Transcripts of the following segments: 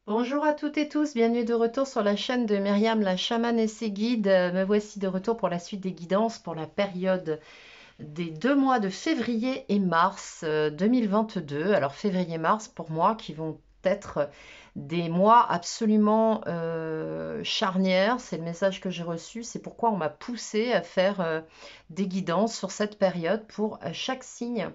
Bonjour à toutes et tous, bienvenue de retour sur la chaîne de Myriam la chamane et ses guides. Me voici de retour pour la suite des guidances pour la période des 2 mois de février et mars 2022. Alors février-mars pour moi qui vont être des mois absolument charnières, c'est le message que j'ai reçu, c'est pourquoi on m'a poussé à faire des guidances sur cette période pour chaque signe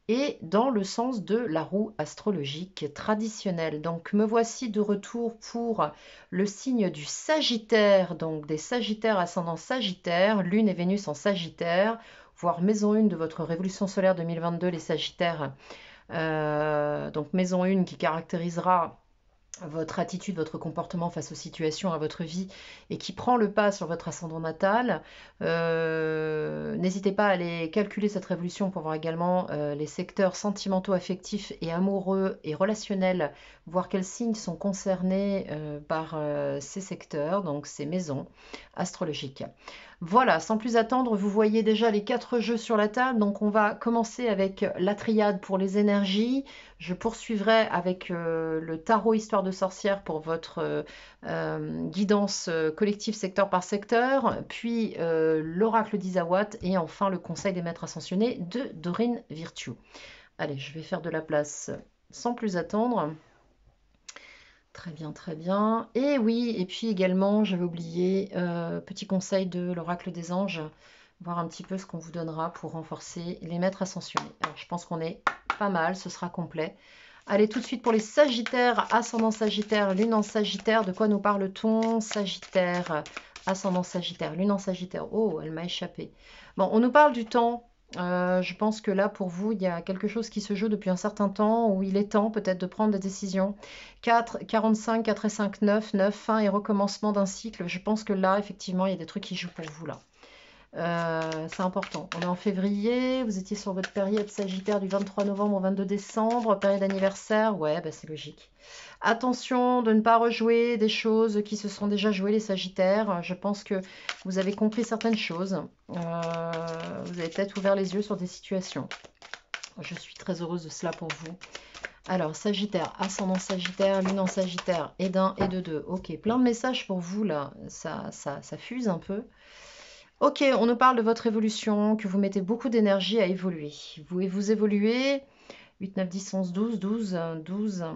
et dans le sens de la roue astrologique traditionnelle. Donc me voici de retour pour le signe du Sagittaire, donc des Sagittaires ascendant Sagittaire, Lune et Vénus en Sagittaire, voire maison 1 de votre révolution solaire 2022, les Sagittaires. Donc maison 1 qui caractérisera votre attitude, votre comportement face aux situations, à votre vie, et qui prend le pas sur votre ascendant natal. N'hésitez pas à aller calculer cette révolution pour voir également les secteurs sentimentaux, affectifs et amoureux et relationnels, voir quels signes sont concernés par ces secteurs, donc ces maisons astrologiques. Voilà, sans plus attendre, vous voyez déjà les 4 jeux sur la table, donc on va commencer avec la triade pour les énergies. Je poursuivrai avec le tarot Histoire de sorcière pour votre guidance collective secteur par secteur, puis l'oracle d'Isawat et enfin le conseil des maîtres ascensionnés de Dorine Virtue. Allez, je vais faire de la place sans plus attendre. Très bien, très bien. Et oui, et puis également, j'avais oublié, petit conseil de l'oracle des anges, voir un petit peu ce qu'on vous donnera pour renforcer les maîtres ascensionnés. Alors, je pense qu'on est pas mal, ce sera complet. Allez, tout de suite pour les Sagittaires, ascendant Sagittaire, lune en Sagittaire. De quoi nous parle-t-on? Sagittaire, ascendant Sagittaire, lune en Sagittaire. Oh, elle m'a échappé. Bon, on nous parle du temps. Je pense que là, pour vous, il y a quelque chose qui se joue depuis un certain temps où il est temps peut-être de prendre des décisions. 4, 45, 4 et 5, 9, 9, fin et recommencement d'un cycle. Je pense que là, effectivement, il y a des trucs qui jouent pour vous là. C'est important. On est en février, vous étiez sur votre période Sagittaire du 23 novembre au 22 décembre, période anniversaire, ouais, bah c'est logique. Attention de ne pas rejouer des choses qui se sont déjà jouées, les Sagittaires. Je pense que vous avez compris certaines choses. Vous avez peut-être ouvert les yeux sur des situations. Je suis très heureuse de cela pour vous. Alors, Sagittaire, ascendant Sagittaire, lune en Sagittaire, et d'un et de deux. Ok, plein de messages pour vous là, ça fuse un peu. Ok, on nous parle de votre évolution, que vous mettez beaucoup d'énergie à évoluer. Vous évoluez 8, 9, 10, 11, 12, 12, 12,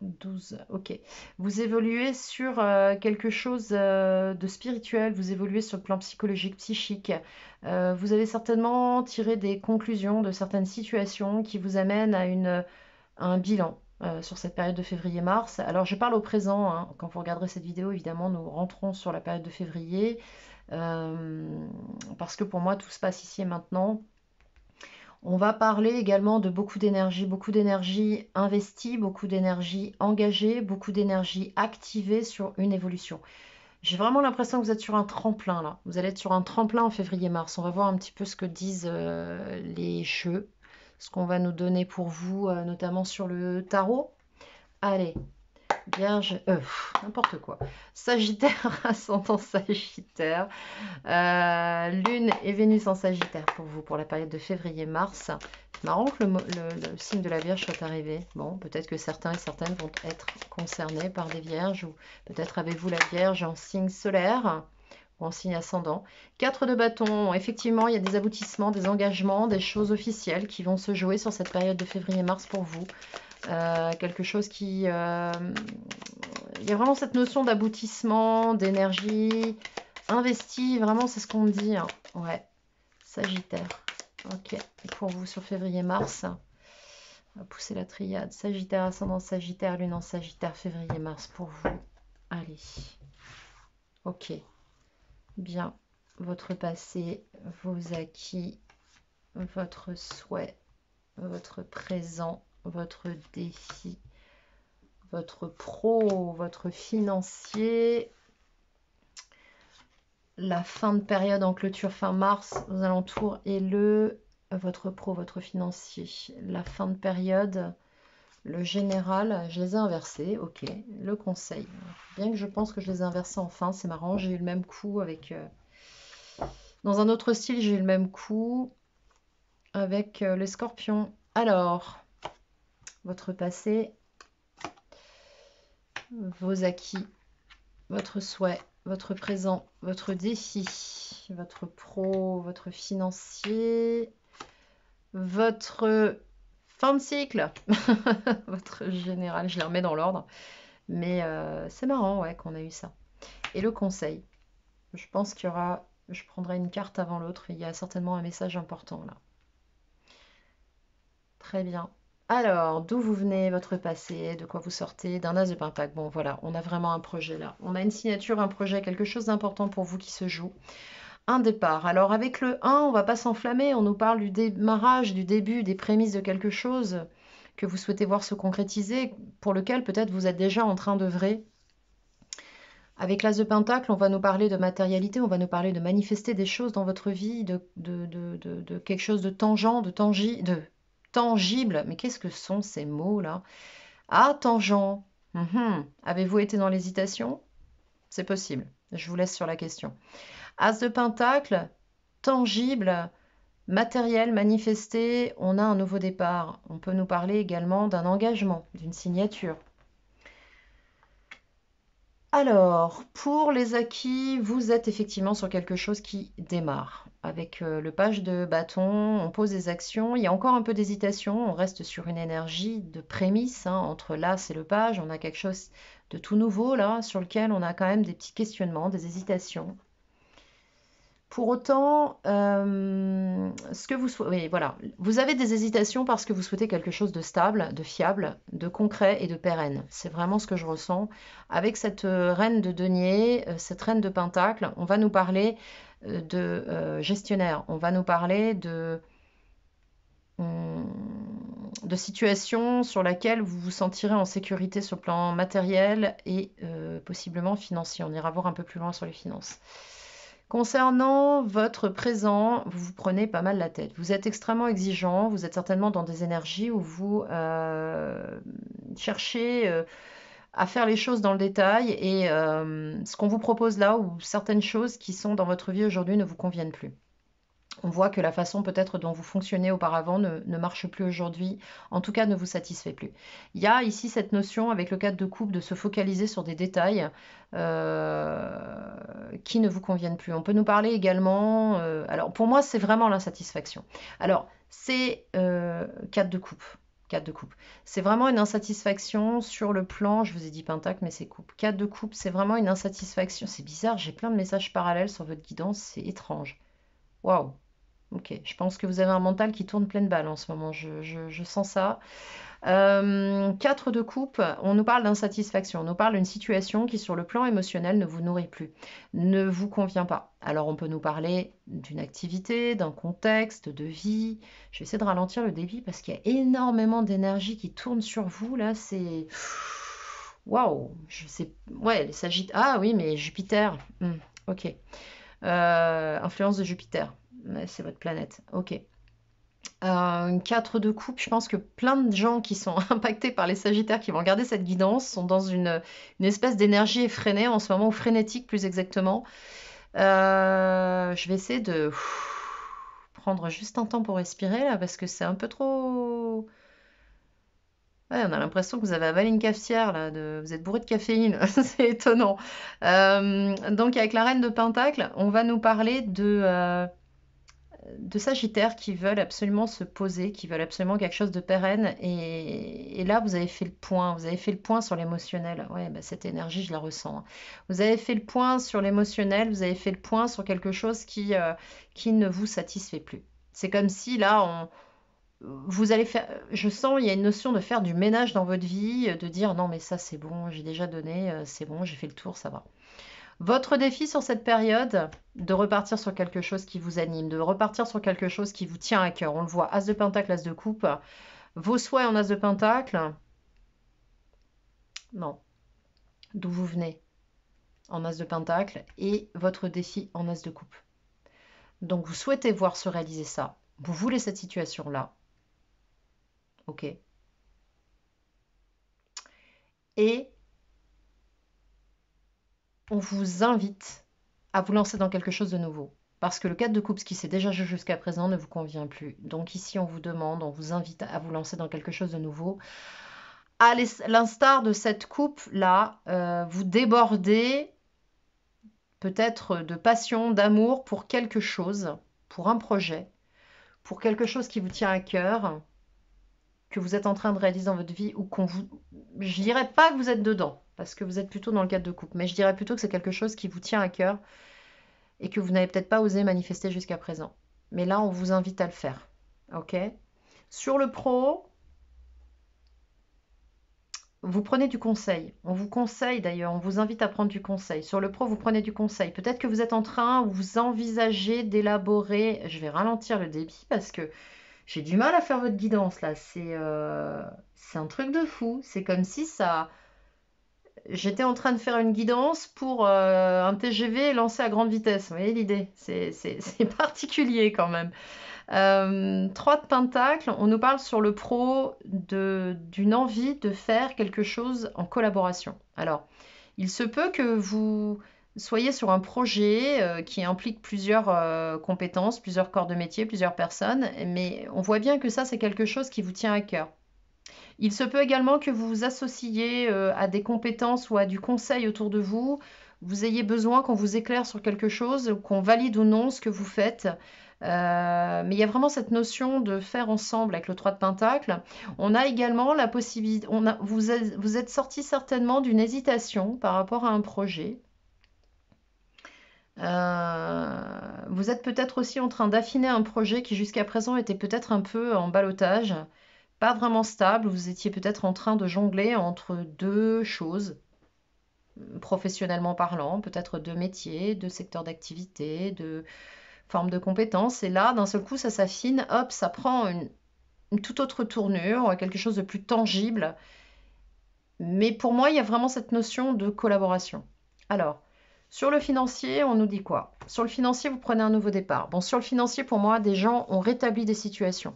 12, ok. Vous évoluez sur quelque chose de spirituel, vous évoluez sur le plan psychologique, psychique. Vous avez certainement tiré des conclusions de certaines situations qui vous amènent à un bilan sur cette période de février-mars. Alors je parle au présent, hein. Quand vous regarderez cette vidéo, évidemment, nous rentrons sur la période de février, parce que pour moi, tout se passe ici et maintenant. On va parler également de beaucoup d'énergie investie, beaucoup d'énergie engagée, beaucoup d'énergie activée sur une évolution. J'ai vraiment l'impression que vous êtes sur un tremplin là. Vous allez être sur un tremplin en février-mars. On va voir un petit peu ce que disent les jeux, ce qu'on va nous donner pour vous, notamment sur le tarot. Allez, Vierge, n'importe quoi. Sagittaire, ascendant Sagittaire. Lune et Vénus en Sagittaire pour vous pour la période de février-mars. C'est marrant que le signe de la Vierge soit arrivé. Bon, peut-être que certains et certaines vont être concernés par des Vierges ou peut-être avez-vous la Vierge en signe solaire ou en signe ascendant. 4 de bâton. Effectivement, il y a des aboutissements, des engagements, des choses officielles qui vont se jouer sur cette période de février-mars pour vous. Quelque chose qui... il y a vraiment cette notion d'aboutissement, d'énergie investie, vraiment c'est ce qu'on me dit, hein. Ouais, Sagittaire. Ok, et pour vous sur février-mars, on va pousser la triade. Sagittaire, ascendant Sagittaire, lune en Sagittaire, février-mars pour vous. Allez, ok, bien, votre passé, vos acquis, votre souhait, votre présent, votre défi, votre pro, votre financier, la fin de période en clôture fin mars aux alentours et votre pro, votre financier, la fin de période, le général, je les ai inversés, ok, le conseil, bien que je pense que je les ai inversés en fin, c'est marrant, j'ai eu le même coup avec, dans un autre style, j'ai eu le même coup avec les scorpions. Alors, votre passé, vos acquis, votre souhait, votre présent, votre défi, votre pro, votre financier, votre fin de cycle, votre général, je les remets dans l'ordre. Mais c'est marrant, ouais, qu'on a eu ça. Et le conseil, je pense qu'il y aura, je prendrai une carte avant l'autre, il y a certainement un message important là. Très bien. Alors, d'où vous venez, votre passé, de quoi vous sortez, d'un as de pentacle. Bon, voilà, on a vraiment un projet là. On a une signature, un projet, quelque chose d'important pour vous qui se joue. Un départ. Alors, avec le 1, on va pas s'enflammer. On nous parle du démarrage, du début, des prémices de quelque chose que vous souhaitez voir se concrétiser, pour lequel peut-être vous êtes déjà en train d'œuvrer. Avec l'As de Pentacle, on va nous parler de matérialité, on va nous parler de manifester des choses dans votre vie, de quelque chose de tangent, de tangible. Mais qu'est-ce que sont ces mots-là? Ah, tangent. Avez-vous été dans l'hésitation? C'est possible. Je vous laisse sur la question. As de Pentacle, tangible, matériel, manifesté, on a un nouveau départ. On peut nous parler également d'un engagement, d'une signature. Alors, pour les acquis, vous êtes effectivement sur quelque chose qui démarre. Avec le page de bâton, on pose des actions. Il y a encore un peu d'hésitation. On reste sur une énergie de prémisse, hein, entre l'as et le page. On a quelque chose de tout nouveau là, sur lequel on a quand même des petits questionnements, des hésitations. Pour autant, ce que vous souhaitez, oui, voilà, vous avez des hésitations parce que vous souhaitez quelque chose de stable, de fiable, de concret et de pérenne. C'est vraiment ce que je ressens. Avec cette reine de denier, cette reine de pentacle, on va nous parler de gestionnaire, on va nous parler de situations sur laquelle vous vous sentirez en sécurité sur le plan matériel et possiblement financier. On ira voir un peu plus loin sur les finances. Concernant votre présent, vous vous prenez pas mal la tête. Vous êtes extrêmement exigeant, vous êtes certainement dans des énergies où vous cherchez à faire les choses dans le détail et ce qu'on vous propose là, ou certaines choses qui sont dans votre vie aujourd'hui ne vous conviennent plus. On voit que la façon peut-être dont vous fonctionnez auparavant ne marche plus aujourd'hui, en tout cas ne vous satisfait plus. Il y a ici cette notion avec le cadre de couple de se focaliser sur des détails qui ne vous conviennent plus. On peut nous parler également, alors pour moi c'est vraiment l'insatisfaction. Alors c'est 4 de coupe. 4 de coupe. C'est vraiment une insatisfaction sur le plan, je vous ai dit pentacle, mais c'est coupe. 4 de coupe, c'est vraiment une insatisfaction. C'est bizarre, j'ai plein de messages parallèles sur votre guidance, c'est étrange. Waouh! Ok, je pense que vous avez un mental qui tourne pleine balle en ce moment, je sens ça. 4 de coupe, on nous parle d'insatisfaction, on nous parle d'une situation qui sur le plan émotionnel ne vous nourrit plus, ne vous convient pas. Alors on peut nous parler d'une activité, d'un contexte, de vie. Je vais essayer de ralentir le débit parce qu'il y a énormément d'énergie qui tourne sur vous, là, c'est... Waouh! Je sais... Ouais, les Sagittaires... Ah oui, mais Jupiter. Ok. Influence de Jupiter. C'est votre planète. Ok. 4 de coupe, je pense que plein de gens qui sont impactés par les Sagittaires qui vont regarder cette guidance sont dans une espèce d'énergie effrénée en ce moment, ou frénétique plus exactement. Je vais essayer de prendre juste un temps pour respirer là parce que c'est un peu trop... Ouais, on a l'impression que vous avez avalé une cafetière là, vous êtes bourré de caféine, c'est étonnant. Donc avec la reine de Pentacle, on va nous parler de Sagittaires qui veulent absolument se poser, qui veulent absolument quelque chose de pérenne. Et là, vous avez fait le point. Vous avez fait le point sur l'émotionnel. Ouais, bah, cette énergie, je la ressens. Vous avez fait le point sur l'émotionnel. Vous avez fait le point sur quelque chose qui ne vous satisfait plus. C'est comme si là, vous allez faire. Je sens, il y a une notion de faire du ménage dans votre vie, de dire non, mais ça, c'est bon, j'ai déjà donné, c'est bon, j'ai fait le tour, ça va. Votre défi sur cette période, de repartir sur quelque chose qui vous anime, de repartir sur quelque chose qui vous tient à cœur. On le voit, As de Pentacle, As de Coupe. Vos souhaits en As de Pentacle, non. D'où vous venez en As de Pentacle et votre défi en As de Coupe. Donc vous souhaitez voir se réaliser ça. Vous voulez cette situation-là. Ok. Et on vous invite à vous lancer dans quelque chose de nouveau. Parce que le cadre de coupe, ce qui s'est déjà joué jusqu'à présent, ne vous convient plus. Donc ici, on vous demande, on vous invite à vous lancer dans quelque chose de nouveau. À l'instar de cette coupe-là, vous débordez peut-être de passion, d'amour pour quelque chose, pour un projet, pour quelque chose qui vous tient à cœur, que vous êtes en train de réaliser dans votre vie ou qu'on vous... Je dirais pas que vous êtes dedans, parce que vous êtes plutôt dans le cadre de couple, mais je dirais plutôt que c'est quelque chose qui vous tient à cœur et que vous n'avez peut-être pas osé manifester jusqu'à présent. Mais là, on vous invite à le faire. Ok? Sur le pro, vous prenez du conseil. On vous conseille d'ailleurs, on vous invite à prendre du conseil. Sur le pro, vous prenez du conseil. Peut-être que vous êtes en train ou vous envisagez d'élaborer. Je vais ralentir le débit parce que j'ai du mal à faire votre guidance là. C'est un truc de fou. C'est comme si ça. J'étais en train de faire une guidance pour un TGV lancé à grande vitesse. Vous voyez l'idée? C'est particulier quand même. 3 de Pentacle, on nous parle sur le pro d'une envie de faire quelque chose en collaboration. Alors, il se peut que vous soyez sur un projet qui implique plusieurs compétences, plusieurs corps de métier, plusieurs personnes, mais on voit bien que ça, c'est quelque chose qui vous tient à cœur. Il se peut également que vous vous associez à des compétences ou à du conseil autour de vous. Vous ayez besoin qu'on vous éclaire sur quelque chose, qu'on valide ou non ce que vous faites. Mais il y a vraiment cette notion de faire ensemble avec le 3 de Pentacle. On a également la possibilité, vous êtes sorti certainement d'une hésitation par rapport à un projet. Vous êtes peut-être aussi en train d'affiner un projet qui jusqu'à présent était peut-être un peu en ballottage, pas vraiment stable. Vous étiez peut-être en train de jongler entre deux choses, professionnellement parlant, peut-être deux métiers, deux secteurs d'activité, deux formes de compétences. Et là, d'un seul coup, ça s'affine, hop, ça prend une toute autre tournure, quelque chose de plus tangible. Mais pour moi, il y a vraiment cette notion de collaboration. Alors, sur le financier, on nous dit quoi? Sur le financier, vous prenez un nouveau départ. Bon, sur le financier, pour moi, des gens ont rétabli des situations.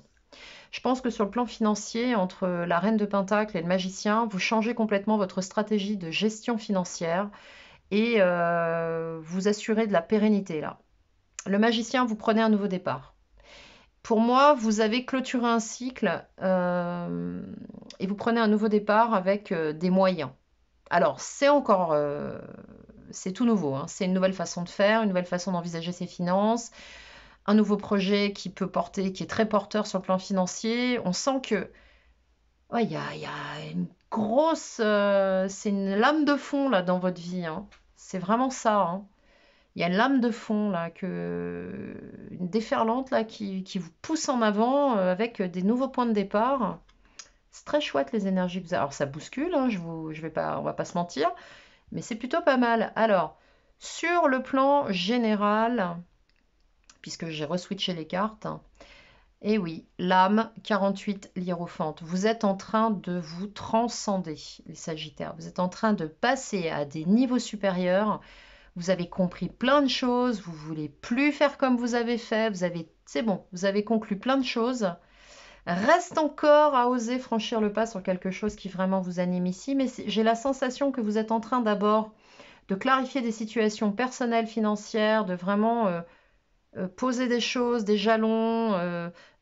Je pense que sur le plan financier, entre la reine de Pentacle et le magicien, vous changez complètement votre stratégie de gestion financière et vous assurez de la pérennité là. Le magicien, vous prenez un nouveau départ. Pour moi, vous avez clôturé un cycle et vous prenez un nouveau départ avec des moyens. Alors, c'est tout nouveau, hein. C'est une nouvelle façon de faire, une nouvelle façon d'envisager ses finances, un nouveau projet qui peut porter, qui est très porteur sur le plan financier. On sent que, ouais, il y a une grosse, c'est une lame de fond là dans votre vie, hein. C'est vraiment ça, hein. Il y a une lame de fond là, une déferlante là qui vous pousse en avant avec des nouveaux points de départ. C'est très chouette les énergies que vous avez. Alors ça bouscule, hein, on va pas se mentir, mais c'est plutôt pas mal. Alors, sur le plan général, puisque j'ai reswitché les cartes, et oui, l'âme 48 l'hiérophante. Vous êtes en train de vous transcender, les Sagittaires. Vous êtes en train de passer à des niveaux supérieurs. Vous avez compris plein de choses. Vous voulez plus faire comme vous avez fait. C'est bon, vous avez conclu plein de choses. Reste encore à oser franchir le pas sur quelque chose qui vraiment vous anime ici, mais j'ai la sensation que vous êtes en train d'abord de clarifier des situations personnelles, financières, de vraiment poser des choses, des jalons,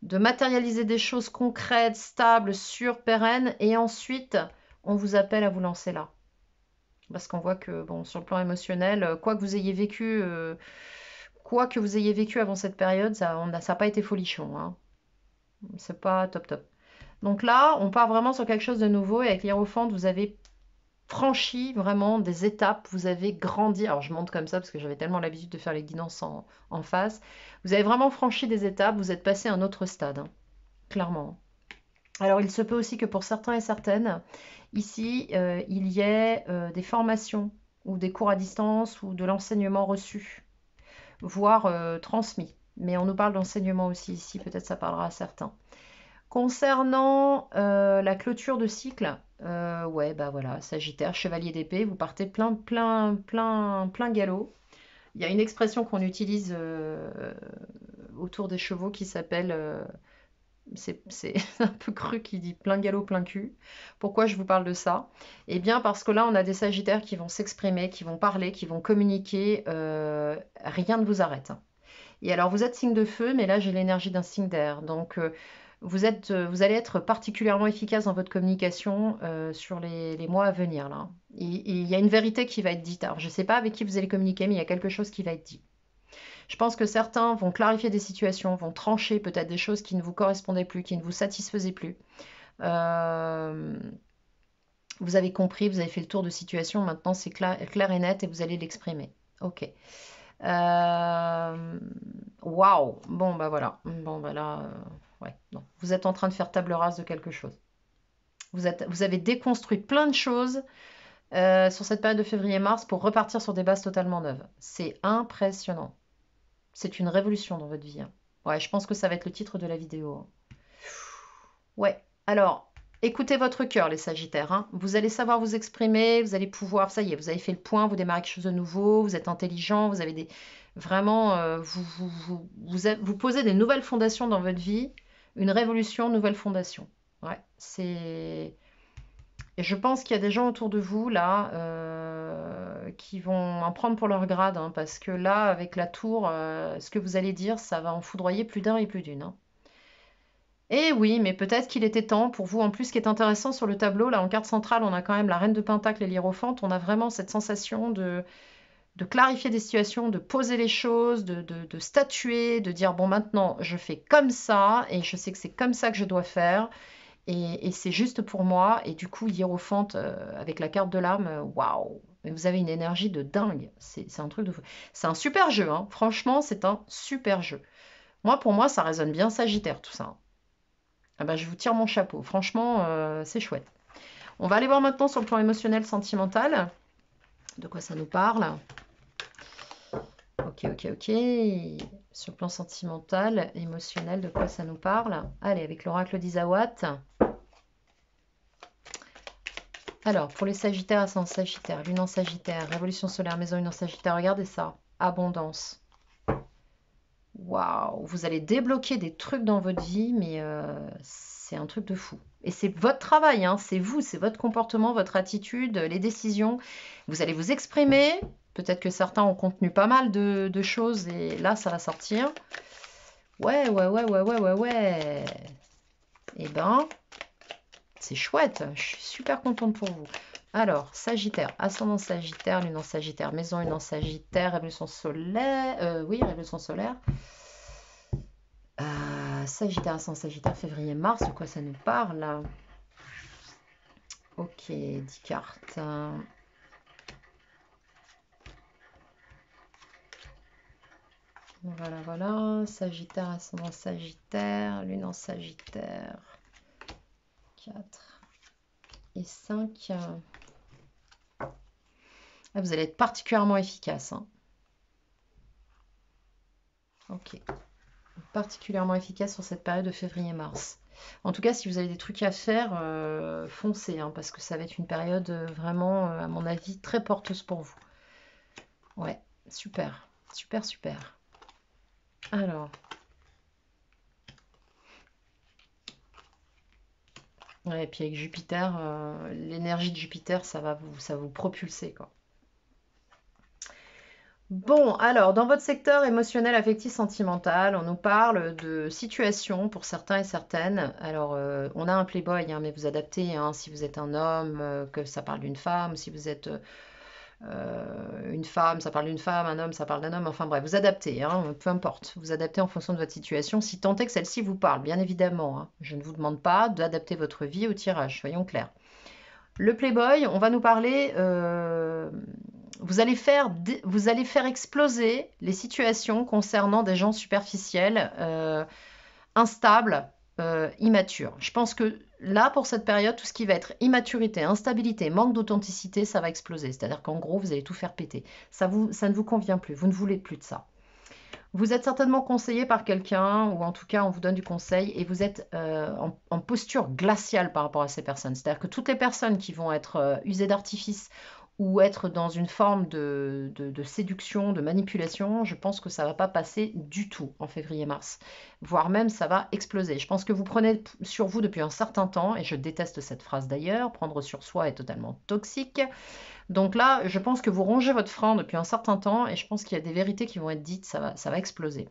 de matérialiser des choses concrètes, stables, sûres, pérennes, et ensuite on vous appelle à vous lancer là. Parce qu'on voit que bon, sur le plan émotionnel, quoi que vous ayez vécu avant cette période, ça n'a pas été folichon, hein. C'est pas top top. Donc là, on part vraiment sur quelque chose de nouveau et avec l'hiérophante, vous avez franchi vraiment des étapes, vous avez grandi. Alors je monte comme ça parce que j'avais tellement l'habitude de faire les guidances en face. Vous avez vraiment franchi des étapes, vous êtes passé à un autre stade, hein, clairement. Alors il se peut aussi que pour certains et certaines, ici, il y ait des formations ou des cours à distance ou de l'enseignement reçu, voire transmis. Mais on nous parle d'enseignement aussi ici, peut-être ça parlera à certains. Concernant la clôture de cycle, ouais, bah voilà, Sagittaire, chevalier d'épée, vous partez plein galop. Il y a une expression qu'on utilise autour des chevaux qui s'appelle, c'est un peu cru, qui dit plein galop, plein cul. Pourquoi je vous parle de ça? Eh bien parce que là, on a des Sagittaires qui vont s'exprimer, qui vont parler, qui vont communiquer, rien ne vous arrête. Et alors, vous êtes signe de feu, mais là, j'ai l'énergie d'un signe d'air. Donc, Vous allez être particulièrement efficace dans votre communication sur les mois à venir, là. Il y a une vérité qui va être dite. Alors, je ne sais pas avec qui vous allez communiquer, mais il y a quelque chose qui va être dit. Je pense que certains vont clarifier des situations, vont trancher peut-être des choses qui ne vous correspondaient plus, qui ne vous satisfaisaient plus. Euh, Vous avez compris, vous avez fait le tour de situation, maintenant c'est clair, clair et net et vous allez l'exprimer. Ok. Waouh. Bon, bah voilà. Bon, bah là, ouais, non. Vous êtes en train de faire table rase de quelque chose. Vous avez déconstruit plein de choses sur cette période de février-mars pour repartir sur des bases totalement neuves. C'est impressionnant. C'est une révolution dans votre vie, hein. Ouais, je pense que ça va être le titre de la vidéo, hein. Ouais, alors, écoutez votre cœur, les Sagittaires, hein. Vous allez savoir vous exprimer, vous allez pouvoir, ça y est, vous avez fait le point, vous démarrez quelque chose de nouveau, vous êtes intelligent, vous avez des... Vraiment, vous posez des nouvelles fondations dans votre vie, une révolution, nouvelle fondation. Ouais, c'est... Et je pense qu'il y a des gens autour de vous, là, qui vont en prendre pour leur grade, hein, parce que là, avec la tour, ce que vous allez dire, ça va en foudroyer plus d'un et plus d'une, hein. Eh oui, mais peut-être qu'il était temps pour vous. En plus, ce qui est intéressant sur le tableau, là, en carte centrale, on a quand même la reine de Pentacle et l'hiérophante. On a vraiment cette sensation de clarifier des situations, de poser les choses, de statuer, de dire, bon, maintenant, je fais comme ça, et je sais que c'est comme ça que je dois faire, et c'est juste pour moi. Et du coup, hiérophante, avec la carte de l'âme, waouh! Mais vous avez une énergie de dingue. C'est un truc de fou. C'est un super jeu, hein. Franchement, c'est un super jeu. Moi, pour moi, ça résonne bien Sagittaire, tout ça, hein. Ah bah, je vous tire mon chapeau. Franchement, c'est chouette. On va aller voir maintenant sur le plan émotionnel, sentimental. De quoi ça nous parle? Ok, ok, ok. Sur le plan sentimental, émotionnel, de quoi ça nous parle? Allez, avec l'oracle d'Isawat. Alors, pour les Sagittaires, ascendant Sagittaire, lune en Sagittaire, révolution solaire, maison lune en Sagittaire, regardez ça. Abondance. Waouh, vous allez débloquer des trucs dans votre vie, mais c'est un truc de fou. Et c'est votre travail, hein, c'est vous, c'est votre comportement, votre attitude, les décisions. Vous allez vous exprimer. Peut-être que certains ont contenu pas mal de choses et là, ça va sortir. Ouais, ouais, ouais, ouais, ouais, ouais, ouais. Eh ben, c'est chouette. Je suis super contente pour vous. Alors, Sagittaire, ascendant Sagittaire, lune en Sagittaire, maison lune en Sagittaire, révolution solaire. Oui, révolution solaire. Sagittaire, ascendant Sagittaire, février, mars, de quoi ça nous parle? Ok, 10 cartes. Voilà, voilà. Sagittaire, ascendant Sagittaire, lune en Sagittaire. 4 et 5. Ah, vous allez être particulièrement efficace, hein. Ok. Particulièrement efficace sur cette période de février-mars. En tout cas, si vous avez des trucs à faire, foncez, hein, parce que ça va être une période vraiment, à mon avis, très porteuse pour vous. Ouais, super, super, super. Alors, ouais, et puis avec Jupiter, l'énergie de Jupiter, ça va vous propulser, quoi. Bon, alors, dans votre secteur émotionnel, affectif, sentimental, on nous parle de situations pour certains et certaines. Alors, on a un playboy, hein, mais vous adaptez, hein, si vous êtes un homme, que ça parle d'une femme, si vous êtes une femme, ça parle d'une femme, un homme, ça parle d'un homme, enfin bref, vous adaptez, hein, peu importe. Vous adaptez en fonction de votre situation, si tant est que celle-ci vous parle, bien évidemment, hein. Je ne vous demande pas d'adapter votre vie au tirage, soyons clairs. Le Playboy, on va nous parler. Vous allez faire exploser les situations concernant des gens superficiels, instables, immatures. Je pense que là, pour cette période, tout ce qui va être immaturité, instabilité, manque d'authenticité, ça va exploser. C'est-à-dire qu'en gros, vous allez tout faire péter. Ça ne vous convient plus. Vous ne voulez plus de ça. Vous êtes certainement conseillé par quelqu'un, ou en tout cas, on vous donne du conseil, et vous êtes en posture glaciale par rapport à ces personnes. C'est-à-dire que toutes les personnes qui vont être usées d'artifice ou être dans une forme de séduction, de manipulation, je pense que ça ne va pas passer du tout en février-mars. Voire même, ça va exploser. Je pense que vous prenez sur vous depuis un certain temps, et je déteste cette phrase d'ailleurs, prendre sur soi est totalement toxique. Donc là, je pense que vous rongez votre frein depuis un certain temps et je pense qu'il y a des vérités qui vont être dites, ça va exploser.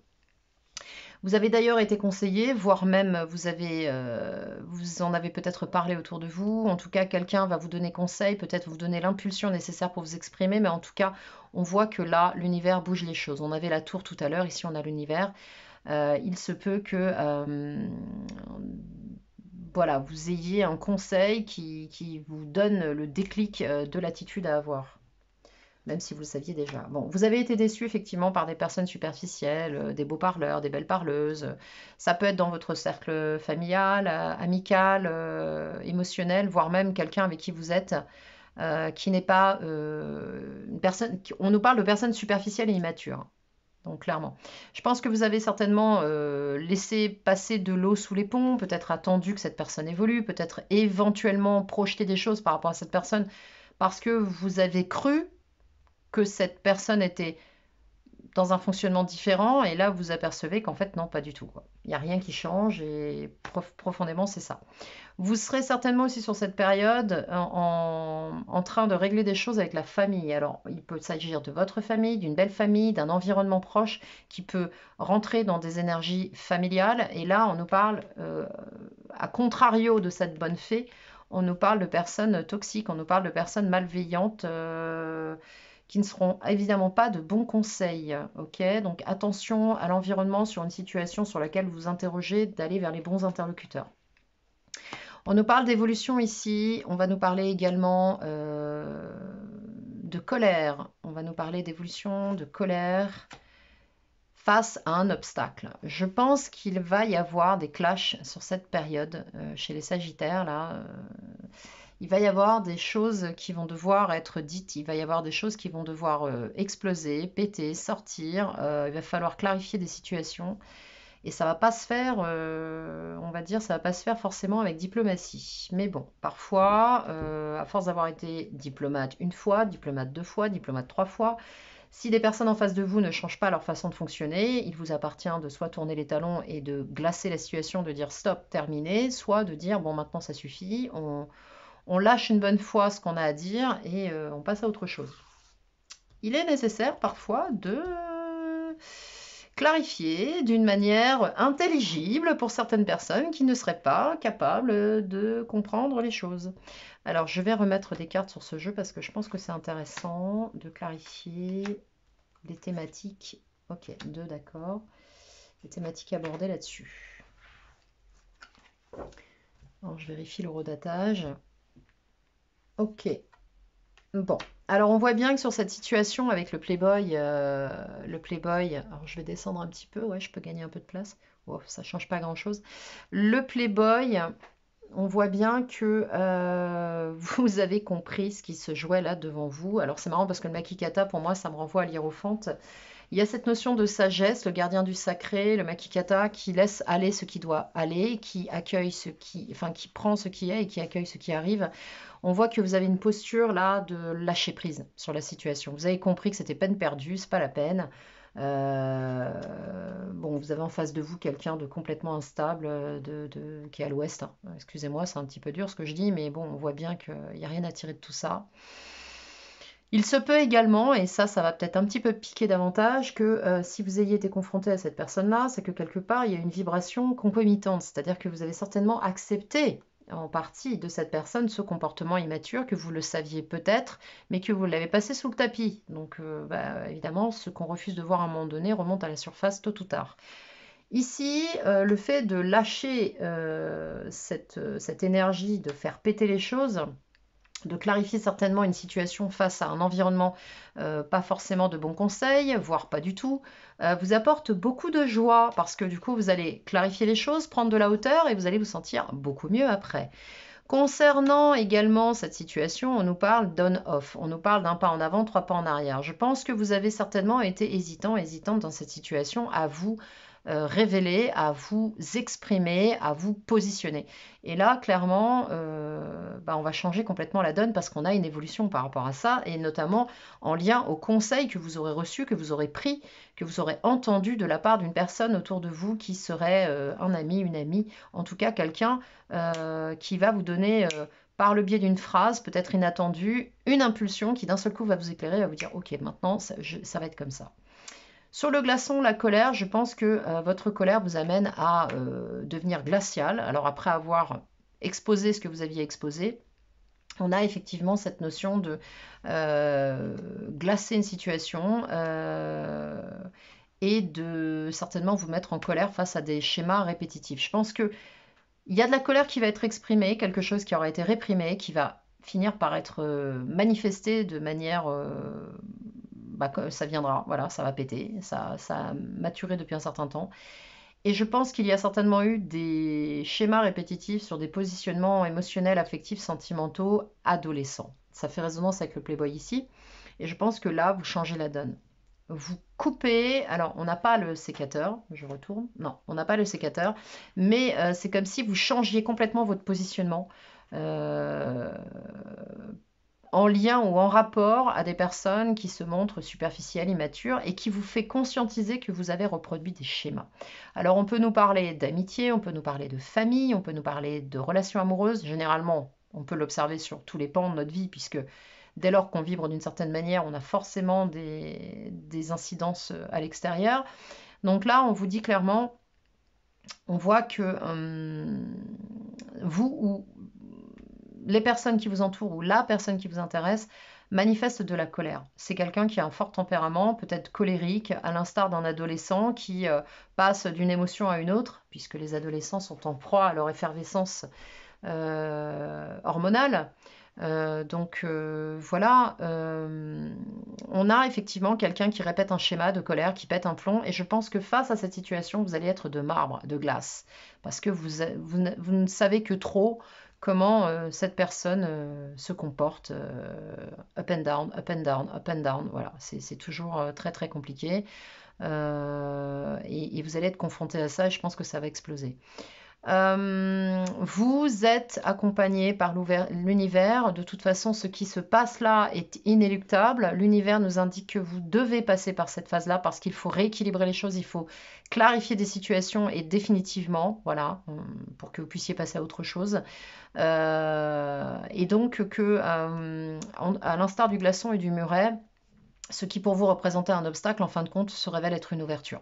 Vous avez d'ailleurs été conseillé, voire même vous en avez peut-être parlé autour de vous. En tout cas, quelqu'un va vous donner conseil, peut-être vous donner l'impulsion nécessaire pour vous exprimer, mais en tout cas, on voit que là, l'univers bouge les choses. On avait la tour tout à l'heure, ici on a l'univers. Il se peut que voilà, vous ayez un conseil qui vous donne le déclic de l'attitude à avoir, même si vous le saviez déjà. Bon, vous avez été déçu effectivement par des personnes superficielles, des beaux parleurs, des belles parleuses. Ça peut être dans votre cercle familial, amical, émotionnel, voire même quelqu'un avec qui vous êtes, qui n'est pas une personne. On nous parle de personnes superficielles et immatures. Donc clairement. Je pense que vous avez certainement laissé passer de l'eau sous les ponts, peut-être attendu que cette personne évolue, peut-être éventuellement projeté des choses par rapport à cette personne parce que vous avez cru que cette personne était dans un fonctionnement différent et là vous apercevez qu'en fait non, pas du tout, quoi. Il n'y a rien qui change et profondément c'est ça. Vous serez certainement aussi sur cette période en train de régler des choses avec la famille. Alors il peut s'agir de votre famille, d'une belle famille, d'un environnement proche qui peut rentrer dans des énergies familiales et là on nous parle, à contrario de cette bonne fée, on nous parle de personnes toxiques, on nous parle de personnes malveillantes qui ne seront évidemment pas de bons conseils. Ok, donc attention à l'environnement sur une situation sur laquelle vous vous interrogez, d'aller vers les bons interlocuteurs. On nous parle d'évolution ici, on va nous parler également de colère, on va nous parler d'évolution, de colère face à un obstacle. Je pense qu'il va y avoir des clashs sur cette période chez les Sagittaires, là. Il va y avoir des choses qui vont devoir être dites, il va y avoir des choses qui vont devoir exploser, péter, sortir, il va falloir clarifier des situations et ça va pas se faire, on va dire, ça va pas se faire forcément avec diplomatie. Mais bon, parfois, à force d'avoir été diplomate une fois, diplomate deux fois, diplomate trois fois, si des personnes en face de vous ne changent pas leur façon de fonctionner, il vous appartient de soit tourner les talons et de glacer la situation, de dire stop, terminé, soit de dire bon maintenant ça suffit, on lâche une bonne fois ce qu'on a à dire et on passe à autre chose. Il est nécessaire parfois de clarifier d'une manière intelligible pour certaines personnes qui ne seraient pas capables de comprendre les choses. Alors je vais remettre des cartes sur ce jeu parce que je pense que c'est intéressant de clarifier les thématiques. Ok, deux, d'accord. Les thématiques abordées là-dessus. Alors je vérifie le redatage. Ok. Bon. Alors on voit bien que sur cette situation avec le Playboy, alors je vais descendre un petit peu, ouais, je peux gagner un peu de place. Wow, ça change pas grand-chose. Le Playboy, on voit bien que vous avez compris ce qui se jouait là devant vous. Alors c'est marrant parce que le Makikata, pour moi, ça me renvoie à l'hiérophante. Il y a cette notion de sagesse, le gardien du sacré, le Makikata, qui laisse aller ce qui doit aller, qui accueille qui prend ce qui est et qui accueille ce qui arrive. On voit que vous avez une posture là de lâcher prise sur la situation. Vous avez compris que c'était peine perdue, c'est pas la peine. Bon, vous avez en face de vous quelqu'un de complètement instable, qui est à l'ouest, hein. Excusez-moi, c'est un petit peu dur ce que je dis, mais bon, on voit bien qu'il n'y a rien à tirer de tout ça. Il se peut également, et ça va peut-être un petit peu piquer davantage, que si vous ayez été confronté à cette personne-là, c'est que quelque part, il y a une vibration concomitante, c'est-à-dire que vous avez certainement accepté en partie de cette personne ce comportement immature, que vous le saviez peut-être, mais que vous l'avez passé sous le tapis. Donc évidemment, ce qu'on refuse de voir à un moment donné remonte à la surface tôt ou tard. Ici, le fait de lâcher cette énergie, de faire péter les choses, de clarifier certainement une situation face à un environnement pas forcément de bons conseils, voire pas du tout, vous apporte beaucoup de joie parce que du coup vous allez clarifier les choses, prendre de la hauteur et vous allez vous sentir beaucoup mieux après. Concernant également cette situation, on nous parle d'on-off, on nous parle d'un pas en avant, trois pas en arrière. Je pense que vous avez certainement été hésitante dans cette situation à vous révéler, à vous exprimer, à vous positionner. Et là, clairement, on va changer complètement la donne parce qu'on a une évolution par rapport à ça, et notamment en lien aux conseils que vous aurez reçus, que vous aurez pris, que vous aurez entendu de la part d'une personne autour de vous qui serait un ami, une amie, en tout cas quelqu'un qui va vous donner, par le biais d'une phrase peut-être inattendue, une impulsion qui d'un seul coup va vous éclairer, va vous dire ok, maintenant ça va être comme ça. Sur le glaçon, la colère, je pense que votre colère vous amène à devenir glacial. Alors après avoir exposé ce que vous aviez exposé, on a effectivement cette notion de glacer une situation et de certainement vous mettre en colère face à des schémas répétitifs. Je pense que il y a de la colère qui va être exprimée, quelque chose qui aura été réprimé, qui va finir par être manifesté de manière... bah, ça viendra, voilà, ça va péter, ça a maturé depuis un certain temps. Et je pense qu'il y a certainement eu des schémas répétitifs sur des positionnements émotionnels, affectifs, sentimentaux, adolescents. Ça fait résonance avec le Playboy ici. Et je pense que là, vous changez la donne. Vous coupez, alors on n'a pas le sécateur, je retourne, non, on n'a pas le sécateur, mais c'est comme si vous changiez complètement votre positionnement euh, en lien ou en rapport à des personnes qui se montrent superficielles, immatures et qui vous fait conscientiser que vous avez reproduit des schémas. Alors on peut nous parler d'amitié, on peut nous parler de famille, on peut nous parler de relations amoureuses. Généralement, on peut l'observer sur tous les pans de notre vie puisque dès lors qu'on vibre d'une certaine manière, on a forcément des incidences à l'extérieur. Donc là, on vous dit clairement, on voit que vous ou les personnes qui vous entourent ou la personne qui vous intéresse manifeste de la colère. C'est quelqu'un qui a un fort tempérament, peut-être colérique, à l'instar d'un adolescent qui passe d'une émotion à une autre, puisque les adolescents sont en proie à leur effervescence hormonale. Voilà, on a effectivement quelqu'un qui répète un schéma de colère, qui pète un plomb, et je pense que face à cette situation, vous allez être de marbre, de glace, parce que vous ne savez que trop comment cette personne se comporte, up and down, up and down, up and down, voilà, c'est toujours très très compliqué, et vous allez être confronté à ça, et je pense que ça va exploser. Vous êtes accompagné par l'univers. De toute façon, ce qui se passe là est inéluctable. L'univers nous indique que vous devez passer par cette phase-là parce qu'il faut rééquilibrer les choses, il faut clarifier des situations et définitivement, voilà, pour que vous puissiez passer à autre chose. Et donc à l'instar du glaçon et du muret, ce qui pour vous représentait un obstacle, en fin de compte, se révèle être une ouverture.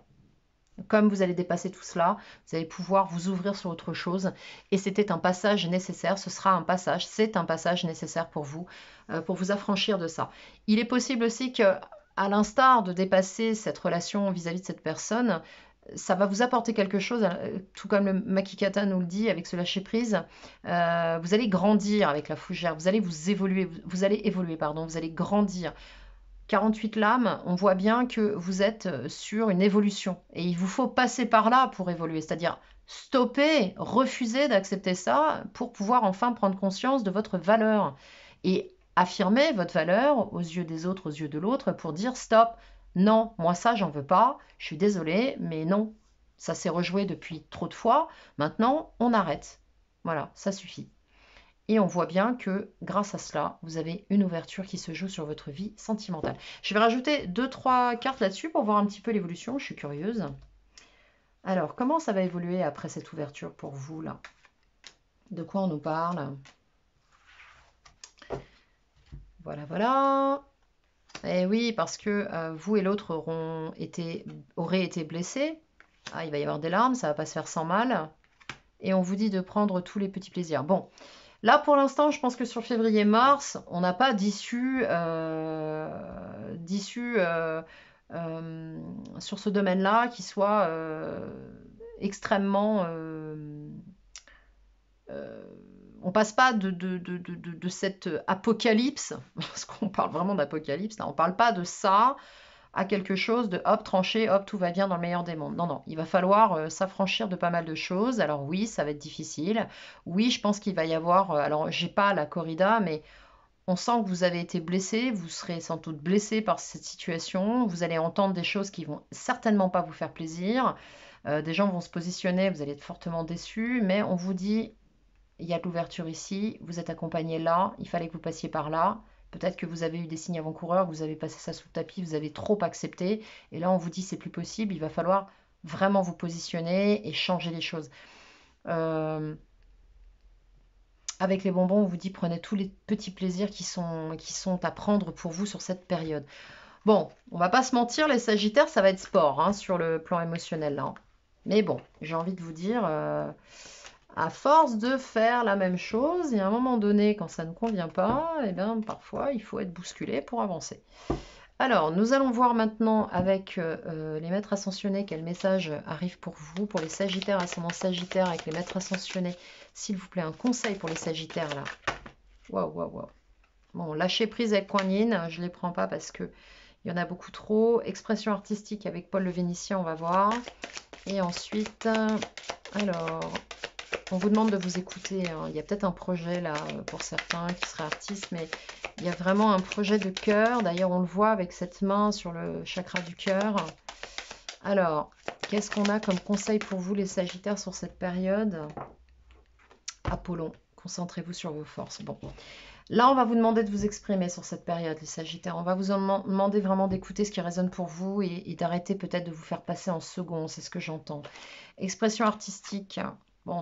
Comme vous allez dépasser tout cela, vous allez pouvoir vous ouvrir sur autre chose. Et c'était un passage nécessaire, c'est un passage nécessaire pour vous affranchir de ça. Il est possible aussi que, à l'instar de dépasser cette relation vis-à-vis de cette personne, ça va vous apporter quelque chose, tout comme le Makikata nous le dit avec ce lâcher prise. Vous allez grandir avec la fougère, vous allez évoluer, pardon, vous allez grandir. 48 lames, on voit bien que vous êtes sur une évolution. Et il vous faut passer par là pour évoluer, c'est-à-dire stopper, refuser d'accepter ça pour pouvoir enfin prendre conscience de votre valeur. Et affirmer votre valeur aux yeux des autres, aux yeux de l'autre, pour dire stop, non, moi ça j'en veux pas, je suis désolée, mais non, ça s'est rejoué depuis trop de fois, maintenant on arrête. Voilà, ça suffit. Et on voit bien que grâce à cela, vous avez une ouverture qui se joue sur votre vie sentimentale. Je vais rajouter 2-3 cartes là-dessus pour voir un petit peu l'évolution. Je suis curieuse. Alors, comment ça va évoluer après cette ouverture pour vous, là? De quoi on nous parle? Voilà, voilà. Et oui, parce que vous et l'autre auraient été blessés. Ah, il va y avoir des larmes, ça va pas se faire sans mal. Et on vous dit de prendre tous les petits plaisirs. Bon, là, pour l'instant, je pense que sur février-mars, on n'a pas sur ce domaine-là qui soit extrêmement... euh, on passe pas de cette apocalypse, parce qu'on parle vraiment d'apocalypse, là, on parle pas de ça à quelque chose de hop, tranché, hop, tout va bien dans le meilleur des mondes. Non, non, il va falloir s'affranchir de pas mal de choses. Alors oui, ça va être difficile. Oui, je pense qu'il va y avoir, alors j'ai pas la corrida, mais on sent que vous avez été blessé, vous serez sans doute blessé par cette situation, vous allez entendre des choses qui vont certainement pas vous faire plaisir. Des gens vont se positionner, vous allez être fortement déçus, mais on vous dit, il y a de l'ouverture ici, vous êtes accompagné là, il fallait que vous passiez par là. Peut-être que vous avez eu des signes avant-coureurs, vous avez passé ça sous le tapis, vous avez trop accepté. Et là, on vous dit c'est plus possible, il va falloir vraiment vous positionner et changer les choses. Euh, avec les bonbons, on vous dit prenez tous les petits plaisirs qui sont à prendre pour vous sur cette période. Bon, on va pas se mentir, les Sagittaires, ça va être sport hein, sur le plan émotionnel là, hein. Mais bon, j'ai envie de vous dire, à force de faire la même chose, et à un moment donné, quand ça ne convient pas, eh bien, parfois, il faut être bousculé pour avancer. Alors, nous allons voir maintenant avec les maîtres ascensionnés quel message arrive pour vous, pour les Sagittaires, ascendant Sagittaire avec les maîtres ascensionnés. S'il vous plaît, un conseil pour les Sagittaires là. Waouh, waouh, waouh. Bon, lâcher prise avec Kuan Yin, je ne les prends pas parce que il y en a beaucoup trop. Expression artistique avec Paul le Vénitien, on va voir. Et ensuite, alors, on vous demande de vous écouter, hein. Il y a peut-être un projet là pour certains qui seraient artistes, mais il y a vraiment un projet de cœur. D'ailleurs, on le voit avec cette main sur le chakra du cœur. Alors, qu'est-ce qu'on a comme conseil pour vous les Sagittaires sur cette période? Apollon, concentrez-vous sur vos forces. Bon, là, on va vous demander de vous exprimer sur cette période, les Sagittaires. On va vous demander vraiment d'écouter ce qui résonne pour vous et d'arrêter peut-être de vous faire passer en second, c'est ce que j'entends. Expression artistique. Bon,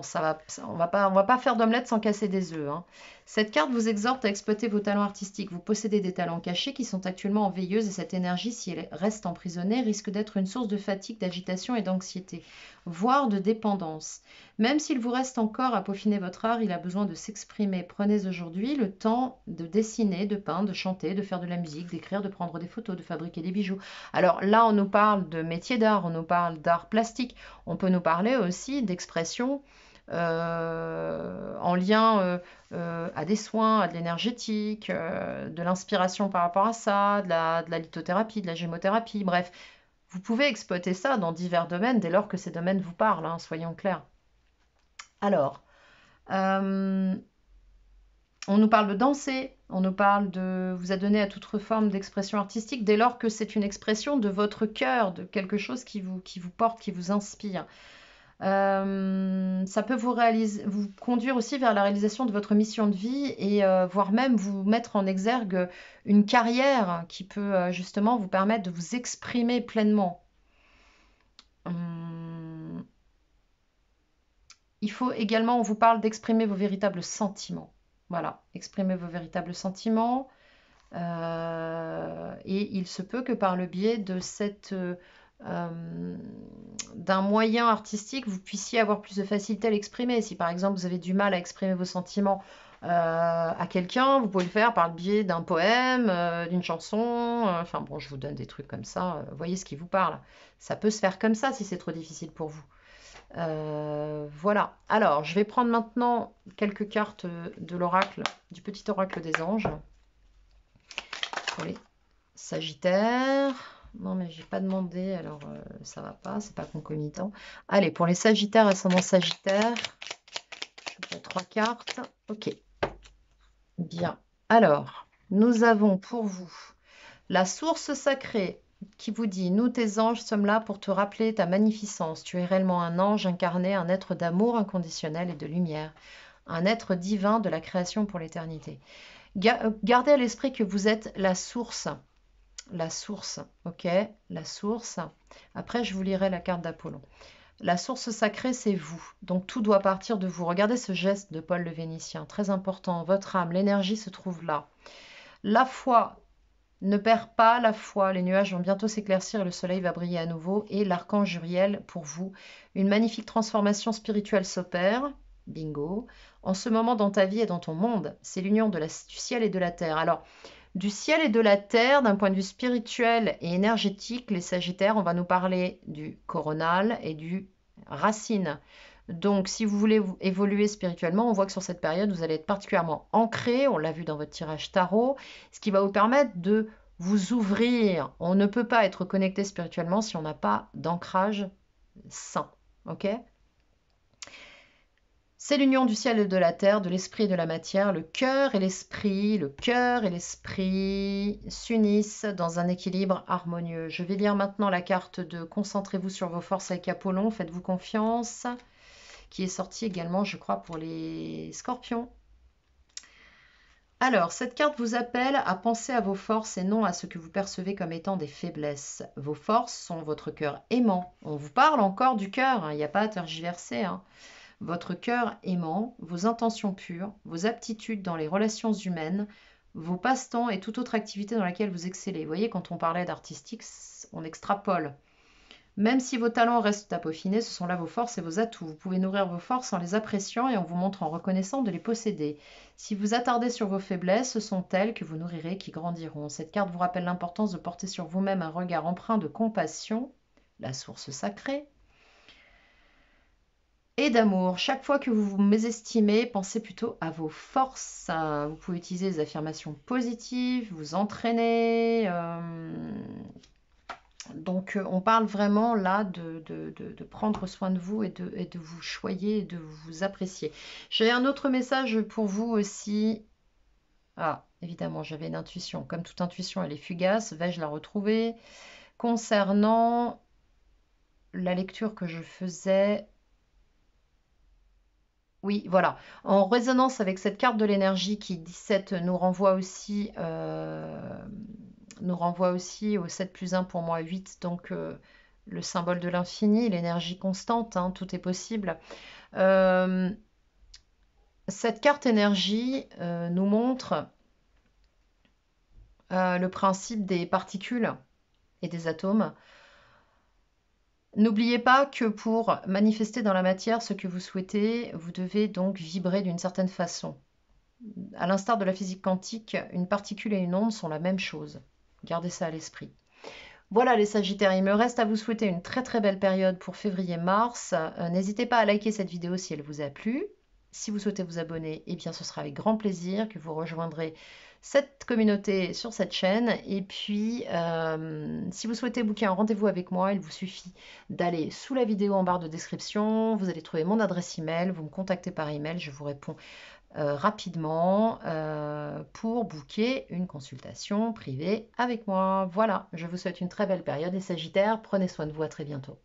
on va pas faire d'omelette sans casser des œufs, hein. Cette carte vous exhorte à exploiter vos talents artistiques. Vous possédez des talents cachés qui sont actuellement en veilleuse et cette énergie, si elle reste emprisonnée, risque d'être une source de fatigue, d'agitation et d'anxiété, voire de dépendance. Même s'il vous reste encore à peaufiner votre art, il a besoin de s'exprimer. Prenez aujourd'hui le temps de dessiner, de peindre, de chanter, de faire de la musique, d'écrire, de prendre des photos, de fabriquer des bijoux. Alors là, on nous parle de métier d'art, on nous parle d'art plastique. On peut nous parler aussi d'expression en lien à des soins, à de l'énergétique, de l'inspiration par rapport à ça, de la lithothérapie, de la gémothérapie, bref. Vous pouvez exploiter ça dans divers domaines dès lors que ces domaines vous parlent, hein, soyons clairs. Alors, on nous parle de danser, on nous parle de vous adonner à toute forme d'expression artistique dès lors que c'est une expression de votre cœur, de quelque chose qui vous porte, qui vous inspire. Ça peut vous conduire aussi vers la réalisation de votre mission de vie et voire même vous mettre en exergue une carrière qui peut justement vous permettre de vous exprimer pleinement. Il faut également, on vous parle d'exprimer vos véritables sentiments. Voilà, exprimer vos véritables sentiments. Et il se peut que par le biais de d'un moyen artistique, vous puissiez avoir plus de facilité à l'exprimer. Si par exemple vous avez du mal à exprimer vos sentiments à quelqu'un, vous pouvez le faire par le biais d'un poème, d'une chanson. Enfin bon, je vous donne des trucs comme ça. Voyez ce qui vous parle. Ça peut se faire comme ça si c'est trop difficile pour vous. Voilà. Alors, je vais prendre maintenant quelques cartes de l'oracle, du petit oracle des anges. Pour les Sagittaires. Non, mais j'ai pas demandé, alors ça va pas, c'est pas concomitant. Allez, pour les Sagittaires, ascendant Sagittaire, je fais 3 cartes. Ok. Bien. Alors, nous avons pour vous la source sacrée qui vous dit, nous tes anges sommes là pour te rappeler ta magnificence. Tu es réellement un ange incarné, un être d'amour inconditionnel et de lumière, un être divin de la création pour l'éternité. Gardez à l'esprit que vous êtes la source, ok, la source. Après, je vous lirai la carte d'Apollon. La source sacrée, c'est vous. Donc, tout doit partir de vous. Regardez ce geste de Paul le Vénitien, très important. Votre âme, l'énergie se trouve là. La foi, ne perd pas la foi. Les nuages vont bientôt s'éclaircir et le soleil va briller à nouveau. Et l'archange Uriel, pour vous, une magnifique transformation spirituelle s'opère. Bingo. En ce moment dans ta vie et dans ton monde, c'est l'union du ciel et de la terre. Alors, du ciel et de la terre, d'un point de vue spirituel et énergétique, les Sagittaires, on va nous parler du coronal et du racine. Donc, si vous voulez évoluer spirituellement, on voit que sur cette période, vous allez être particulièrement ancré, on l'a vu dans votre tirage tarot, ce qui va vous permettre de vous ouvrir. On ne peut pas être connecté spirituellement si on n'a pas d'ancrage sain, ok ? C'est l'union du ciel et de la terre, de l'esprit et de la matière. Le cœur et l'esprit s'unissent dans un équilibre harmonieux. Je vais lire maintenant la carte de Concentrez-vous sur vos forces avec Apollon, faites-vous confiance, qui est sortie également, je crois, pour les scorpions. Alors, cette carte vous appelle à penser à vos forces et non à ce que vous percevez comme étant des faiblesses. Vos forces sont votre cœur aimant. On vous parle encore du cœur, hein, il n'y a pas à tergiverser, hein. Votre cœur aimant, vos intentions pures, vos aptitudes dans les relations humaines, vos passe-temps et toute autre activité dans laquelle vous excellez. Vous voyez, quand on parlait d'artistique, on extrapole. Même si vos talents restent à peaufiner, ce sont là vos forces et vos atouts. Vous pouvez nourrir vos forces en les appréciant et en vous montrant reconnaissant de les posséder. Si vous attardez sur vos faiblesses, ce sont elles que vous nourrirez qui grandiront. Cette carte vous rappelle l'importance de porter sur vous-même un regard empreint de compassion, la source sacrée, et d'amour. Chaque fois que vous vous mésestimez, pensez plutôt à vos forces. Vous pouvez utiliser des affirmations positives, vous entraîner. Donc, on parle vraiment là de prendre soin de vous et de vous choyer et de vous apprécier. J'ai un autre message pour vous aussi. Ah, évidemment, j'avais une intuition. Comme toute intuition, elle est fugace. Vais-je la retrouver? Concernant la lecture que je faisais. Oui, voilà. En résonance avec cette carte de l'énergie qui 17 nous renvoie aussi au 7 plus 1 pour moi 8, donc le symbole de l'infini, l'énergie constante, hein, tout est possible. Euh, cette carte énergie nous montre le principe des particules et des atomes. N'oubliez pas que pour manifester dans la matière ce que vous souhaitez, vous devez donc vibrer d'une certaine façon. À l'instar de la physique quantique, une particule et une onde sont la même chose. Gardez ça à l'esprit. Voilà les Sagittaires, il me reste à vous souhaiter une très très belle période pour février-mars. N'hésitez pas à liker cette vidéo si elle vous a plu. Si vous souhaitez vous abonner, eh bien ce sera avec grand plaisir que vous rejoindrez cette communauté sur cette chaîne. Et puis, si vous souhaitez booker un rendez-vous avec moi, il vous suffit d'aller sous la vidéo en barre de description. Vous allez trouver mon adresse email, vous me contactez par email, je vous réponds rapidement pour booker une consultation privée avec moi. Voilà, je vous souhaite une très belle période les Sagittaires. Prenez soin de vous, à très bientôt.